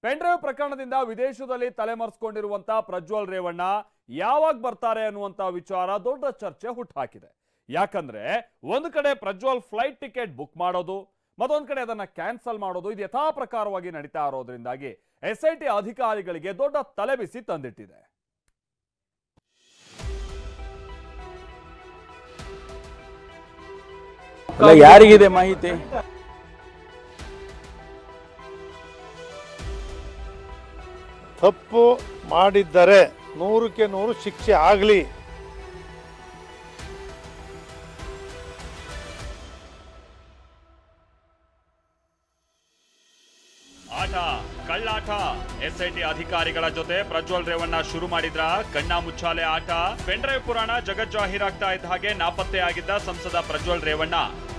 Pen drive ಪ್ರಕರಣದಿಂದ ವಿದೇಶದಲ್ಲಿ ತಲೆಮರೆಸಿಕೊಂಡಿರುವಂತ ಪ್ರಜ್ವಲ್ ರೇವಣ್ಣ ಯಾವಾಗ ಬರ್ತಾರೆ ಅನ್ನುವಂತ ವಿಚಾರ ದೊಡ್ಡ ಚರ್ಚೆ ಹುಟ್ಟುಹಾಕಿದೆ. ಯಾಕಂದ್ರೆ ಒಂದು ಕಡೆ ಪ್ರಜ್ವಲ್ ಫ್ಲೈಟ್ ಟಿಕೆಟ್ ಬುಕ್ ಮಾಡೋದು, ಮತ್ತೊಂದು ಕಡೆ ಅದನ್ನ ಕ್ಯಾನ್ಸಲ್ ಮಾಡೋದು ಇದು ಯಥಾ ಪ್ರಕಾರವಾಗಿ ನಡೀತಾ ಇರೋದ್ರಿಂದಾಗಿ SIT ಅಧಿಕಾರಿಗಳಿಗೆ ದೊಡ್ಡ ತಲೆಬಿಸಿ ತಂದಿಟ್ಟಿದೆ. ಯಾರಿಗಿದೆ ಮಾಹಿತಿ? ತಪ್ಪು ಮಾಡಿದ್ದರೆ 100ಕ್ಕೆ 100 ಶಿಕ್ಷೆ ಆಗಲಿ. ಆಟ ಕಳ್ಳಾಟ. SIT ಅಧಿಕಾರಿಗಳ ಜೊತೆ ಪ್ರಜ್ವಲ್ ರೇವಣ್ಣ ಶುರು ಮಾಡಿದ್ರ ಕಣ್ಣ ಮುಚ್ಚಾಲೆ ಆಟ. ಪೆನ್ಡ್ರೈವ್ ಪುರಾಣ ಜಗಜ್ಜಾಹೀರಾಗ್ತಾ ಇದ್ದ ಹಾಗೆ ನಾಪತ್ತೆಯಾಗಿದ್ದ ಸಂಸದ ಪ್ರಜ್ವಲ್ ರೇವಣ್ಣ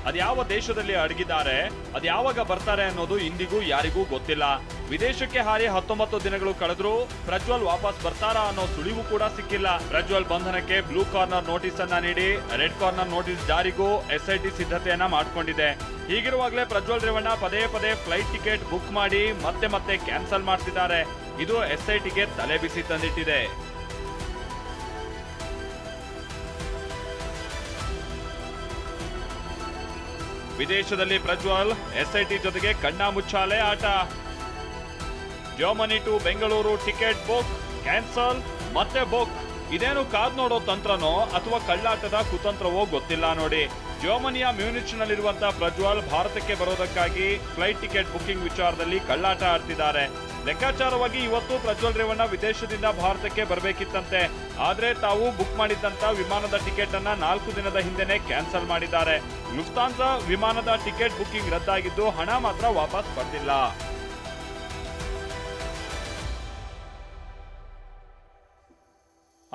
ಅದ್ಯಾವ ದೇಶದಲ್ಲಿ ಅಡಗಿದ್ದಾರೆ, ಅದ್ಯಾವಾಗ ಬರ್ತಾರೆ ಅನ್ನೋದು ಇಂದಿಗೂ ಯಾರಿಗೂ ಗೊತ್ತಿಲ್ಲ. ವಿದೇಶಕ್ಕೆ ಹಾರಿ 19 ದಿನಗಳು ಕಳೆದ್ರೂ ಪ್ರಜ್ವಲ್ ವಾಪಸ್ ಬರ್ತಾರಾ ಅನ್ನೋ ಸುಳಿವು ಕೂಡ ಸಿಕ್ಕಿಲ್ಲ. ಪ್ರಜ್ವಲ್ ಬಂಧನಕ್ಕೆ ಬ್ಲೂ ಕಾರ್ನರ್ ನೋಟಿಸ್ ಅನ್ನ ನೀಡಿ ರೆಡ್ ಕಾರ್ನರ್ ನೋಟಿಸ್ ಜಾರಿಗೂ SIT ಸಿದ್ಧತೆಯನ್ನ ಮಾಡಿಕೊಂಡಿದೆ. ಹೀಗಿರುವಾಗಲೇ ಪ್ರಜ್ವಲ್ ರೇವಣ್ಣ ಪದೇ ಪದೇ ಫ್ಲೈಟ್ ಟಿಕೆಟ್ ಬುಕ್ ಮಾಡಿ ಮತ್ತೆ ಕ್ಯಾನ್ಸಲ್ ಮಾಡ್ತಿದ್ದಾರೆ. ಇದು SITಗೆ ತಲೆಬಿಸಿ ತಂದಿಟ್ಟಿದೆ. ವಿದೇಶದಲ್ಲಿ ಪ್ರಜ್ವಲ್ SIT ಜೊತೆಗೆ ಕಣ್ಣ ಮುಚ್ಚಾಲೆ ಆಟ. Germany to Bengaluru ticket book, cancel, ಮತ್ತೆ ಬುಕ್. ಇದೇನು ಕಾದ್ ನೋಡೋ ತಂತ್ರನೋ ಅಥವಾ ಕಳ್ಳಾಟದ ಕುತಂತ್ರವೋ ಗೊತ್ತಿಲ್ಲ ನೋಡಿ. ಜರ್ಮನಿಯ ಮ್ಯೂನಿಚ್ ನಲ್ಲಿರುವಂತಹ ಪ್ರಜ್ವಲ್ ಭಾರತಕ್ಕೆ ಬರೋದಕ್ಕಾಗಿ ಫ್ಲೈಟ್ ಟಿಕೆಟ್ ಬುಕಿಂಗ್ ವಿಚಾರದಲ್ಲಿ ಕಳ್ಳಾಟ ಆಡ್ತಿದ್ದಾರೆ. ಲೆಕ್ಕಾಚಾರವಾಗಿ ಇವತ್ತು ಪ್ರಜ್ವಲ್ ರೇವಣ್ಣ ವಿದೇಶದಿಂದ ಭಾರತಕ್ಕೆ ಬರಬೇಕಿತ್ತಂತೆ. ಆದ್ರೆ ತಾವು ಬುಕ್ ಮಾಡಿದ್ದಂತ ವಿಮಾನದ ಟಿಕೆಟ್ ಅನ್ನ 4 ದಿನದ ಹಿಂದೆನೆ ಕ್ಯಾನ್ಸಲ್ ಮಾಡಿದ್ದಾರೆ. ಲುಫ್ತಾನ್ಸಾ ವಿಮಾನದ ಟಿಕೆಟ್ ಬುಕಿಂಗ್ ರದ್ದಾಗಿದ್ದು ಹಣ ಮಾತ್ರ ವಾಪಸ್ ಬಂದಿಲ್ಲ.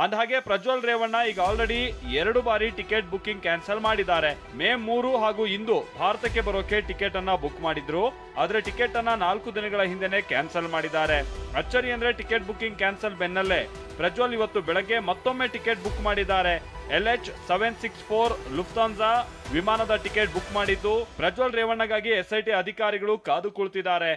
ಅಂದಹಾಗೆ ಪ್ರಜ್ವಲ್ ರೇವಣ್ಣ ಈಗ ಆಲ್ರೆಡಿ 2 ಬಾರಿ ಟಿಕೆಟ್ ಬುಕಿಂಗ್ ಕ್ಯಾನ್ಸಲ್ ಮಾಡಿದ್ದಾರೆ. ಮೇ 3 ಹಾಗೂ ಇಂದು ಭಾರತಕ್ಕೆ ಬರೋಕೆ ಟಿಕೆಟ್ ಅನ್ನ ಬುಕ್ ಮಾಡಿದ್ರು. ಆದ್ರೆ ಟಿಕೆಟ್ ಅನ್ನ 4 ದಿನಗಳ ಹಿಂದೆನೆ ಕ್ಯಾನ್ಸಲ್ ಮಾಡಿದ್ದಾರೆ. ಅಚ್ಚರಿ ಅಂದ್ರೆ ಟಿಕೆಟ್ ಬುಕಿಂಗ್ ಕ್ಯಾನ್ಸಲ್ ಬೆನ್ನಲ್ಲೇ ಪ್ರಜ್ವಲ್ ಇವತ್ತು ಬೆಳಗ್ಗೆ ಮತ್ತೊಮ್ಮೆ ಟಿಕೆಟ್ ಬುಕ್ ಮಾಡಿದ್ದಾರೆ. LH764 ಲುಫ್ತಾನ್ಸಾ ವಿಮಾನದ ಟಿಕೆಟ್ ಬುಕ್ ಮಾಡಿದ್ದು ಪ್ರಜ್ವಲ್ ರೇವಣ್ಣಗಾಗಿ SIT ಅಧಿಕಾರಿಗಳು ಕಾದು ಕುಳಿತಿದ್ದಾರೆ.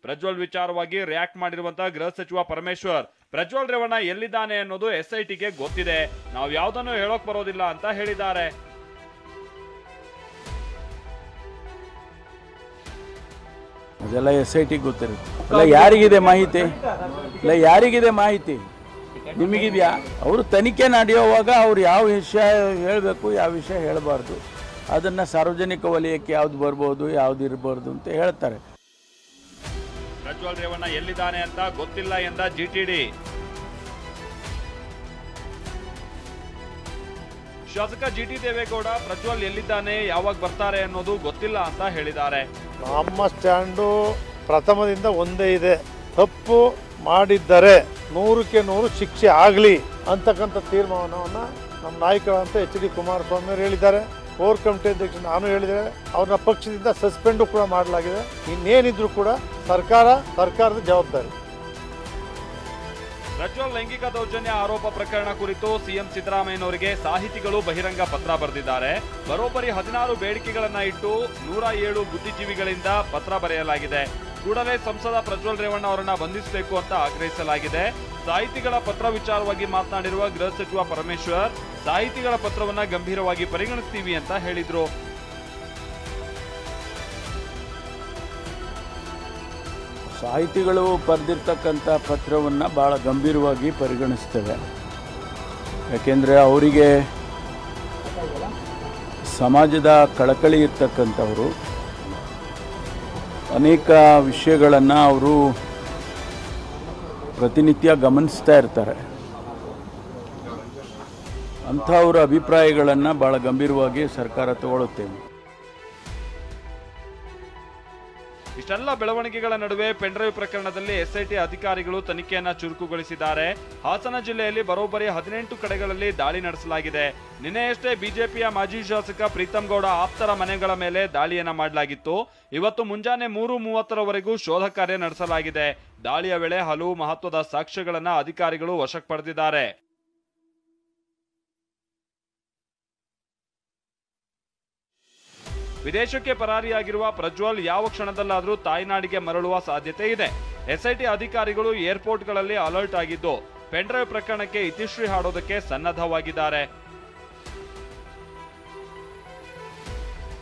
ಪ್ರಜ್ವಲ್ ವಿಚಾರವಾಗಿ ರಿಯಾಕ್ಟ್ ಮಾಡಿರುವಂತಹ ಗೃಹ ಸಚಿವ ಪರಮೇಶ್ವರ್, ಪ್ರಜ್ವಲ್ ರೇವಣ್ಣ ಎಲ್ಲಿದ್ದಾನೆ ಅನ್ನೋದು SITಗೆ ಗೊತ್ತಿದೆ, ನಾವು ಯಾವುದನ್ನು ಹೇಳೋಕ್ ಬರೋದಿಲ್ಲ ಅಂತ ಹೇಳಿದ್ದಾರೆ. ಅದೆಲ್ಲ SIT ಗೊತ್ತಿರುತ್ತೆ. ಯಾರಿಗಿದೆ ಮಾಹಿತಿ? ಯಾರಿಗಿದೆ ಮಾಹಿತಿ? ನಿಮಗಿದ್ಯಾ? ಅವರು ತನಿಖೆ ನಡೆಯುವಾಗ ಅವ್ರು ಯಾವ ವಿಷಯ ಹೇಳಬೇಕು, ಯಾವ ವಿಷಯ ಹೇಳಬಾರ್ದು, ಅದನ್ನ ಸಾರ್ವಜನಿಕ ವಲಯಕ್ಕೆ ಯಾವ್ದು ಬರ್ಬೋದು, ಯಾವ್ದು ಇರಬಾರ್ದು ಅಂತ ಹೇಳ್ತಾರೆ. ಪ್ರಜ್ವಲ್ ರೇವಣ್ಣ ಎಲ್ಲಿದ್ದಾನೆ ಅಂತ ಗೊತ್ತಿಲ್ಲ ಎಂದ GTD. ಶಾಸಕ GT ದೇವೇಗೌಡ ಪ್ರಜ್ವಲ್ ಎಲ್ಲಿದ್ದಾನೆ, ಯಾವಾಗ ಬರ್ತಾರೆ ಅನ್ನೋದು ಗೊತ್ತಿಲ್ಲ ಅಂತ ಹೇಳಿದ್ದಾರೆ. ನಮ್ಮ ಸ್ಟ್ಯಾಂಡು ಪ್ರಥಮದಿಂದ ಒಂದೇ ಇದೆ. ತಪ್ಪು ಮಾಡಿದ್ದರೆ 100ಕ್ಕೆ 100 ಶಿಕ್ಷೆ ಆಗಲಿ ಅಂತಕ್ಕಂಥ ತೀರ್ಮಾನವನ್ನು ನಮ್ಮ ನಾಯಕರಂತ HD ಕುಮಾರಸ್ವಾಮಿ ಅವರು ಹೇಳಿದ್ದಾರೆ. ಕೋರ್ ಕಮಿಟಿ ಅಧ್ಯಕ್ಷ ನಾನು ಹೇಳಿದರೆ ಅವ್ರನ್ನ ಪಕ್ಷದಿಂದ ಸಸ್ಪೆಂಡು ಕೂಡ ಮಾಡಲಾಗಿದೆ. ಇನ್ನೇನಿದ್ರು ಕೂಡ ಸರ್ಕಾರದ ಜವಾಬ್ದಾರಿ. ಪ್ರಜ್ವಲ್ ಲೈಂಗಿಕ ದೌರ್ಜನ್ಯ ಆರೋಪ ಪ್ರಕರಣ ಕುರಿತು CM ಸಿದ್ದರಾಮಯ್ಯನವರಿಗೆ ಸಾಹಿತಿಗಳು ಬಹಿರಂಗ ಪತ್ರ ಬರೆದಿದ್ದಾರೆ. ಬರೋಬ್ಬರಿ 16 ಬೇಡಿಕೆಗಳನ್ನ ಇಟ್ಟು 107 ಬುದ್ಧಿಜೀವಿಗಳಿಂದ ಪತ್ರ ಬರೆಯಲಾಗಿದೆ. ಕೂಡಲೇ ಸಂಸದ ಪ್ರಜ್ವಲ್ ರೇವಣ್ಣ ಅವರನ್ನ ಬಂಧಿಸಬೇಕು ಅಂತ ಆಗ್ರಹಿಸಲಾಗಿದೆ. ಸಾಹಿತಿಗಳ ಪತ್ರ ವಿಚಾರವಾಗಿ ಮಾತನಾಡಿರುವ ಗೃಹ ಸಚಿವ ಪರಮೇಶ್ವರ್, ಸಾಹಿತಿಗಳ ಪತ್ರವನ್ನ ಗಂಭೀರವಾಗಿ ಪರಿಗಣಿಸ್ತೀವಿ ಅಂತ ಹೇಳಿದ್ರು. ಸಾಹಿತಿಗಳು ಬರೆದಿರ್ತಕ್ಕಂಥ ಪತ್ರವನ್ನು ಭಾಳ ಗಂಭೀರವಾಗಿ ಪರಿಗಣಿಸ್ತೇವೆ. ಯಾಕೆಂದರೆ ಅವರಿಗೆ ಸಮಾಜದ ಕಳಕಳಿ ಇರ್ತಕ್ಕಂಥವರು, ಅನೇಕ ವಿಷಯಗಳನ್ನು ಅವರು ಪ್ರತಿನಿತ್ಯ ಗಮನಿಸ್ತಾ ಇರ್ತಾರೆ. ಅಂಥವ್ರ ಅಭಿಪ್ರಾಯಗಳನ್ನು ಭಾಳ ಗಂಭೀರವಾಗಿ ಸರ್ಕಾರ ತಗೊಳ್ಳುತ್ತೇವೆ. ಇಷ್ಟೆಲ್ಲ ಬೆಳವಣಿಗೆಗಳ ನಡುವೆ ಪೆನ್ಡ್ರೈವ್ ಪ್ರಕರಣದಲ್ಲಿ SIT ಅಧಿಕಾರಿಗಳು ತನಿಖೆಯನ್ನ ಚುರುಕುಗೊಳಿಸಿದ್ದಾರೆ. ಹಾಸನ ಜಿಲ್ಲೆಯಲ್ಲಿ ಬರೋಬ್ಬರಿ 18 ಕಡೆಗಳಲ್ಲಿ ದಾಳಿ ನಡೆಸಲಾಗಿದೆ. ನಿನ್ನೆಯಷ್ಟೇ ಬಿಜೆಪಿಯ ಮಾಜಿ ಶಾಸಕ ಪ್ರೀತಮ್ ಗೌಡ ಆಪ್ತರ ಮನೆಗಳ ಮೇಲೆ ದಾಳಿಯನ್ನ ಮಾಡಲಾಗಿತ್ತು. ಇವತ್ತು ಮುಂಜಾನೆ 3:30ರವರೆಗೂ ಶೋಧ ಕಾರ್ಯ ನಡೆಸಲಾಗಿದೆ. ದಾಳಿಯ ವೇಳೆ ಹಲವು ಮಹತ್ವದ ಸಾಕ್ಷ್ಯಗಳನ್ನ ಅಧಿಕಾರಿಗಳು ವಶಕ್ಕೆ ಪಡೆದಿದ್ದಾರೆ. ವಿದೇಶಕ್ಕೆ ಪರಾರಿಯಾಗಿರುವ ಪ್ರಜ್ವಲ್ ಯಾವ ಕ್ಷಣದಲ್ಲಾದರೂ ತಾಯ್ನಾಡಿಗೆ ಮರಳುವ ಸಾಧ್ಯತೆ ಇದೆ. ಎಸ್ಐಟಿ ಅಧಿಕಾರಿಗಳು ಏರ್ಪೋರ್ಟ್ಗಳಲ್ಲಿ ಅಲರ್ಟ್ ಆಗಿದ್ದು ಪೆನ್ಡ್ರೈವ್ ಪ್ರಕರಣಕ್ಕೆ ಇತಿಶ್ರೀ ಹಾಡೋದಕ್ಕೆ ಸನ್ನದ್ಧವಾಗಿದ್ದಾರೆ.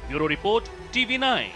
Bureau report, TV9.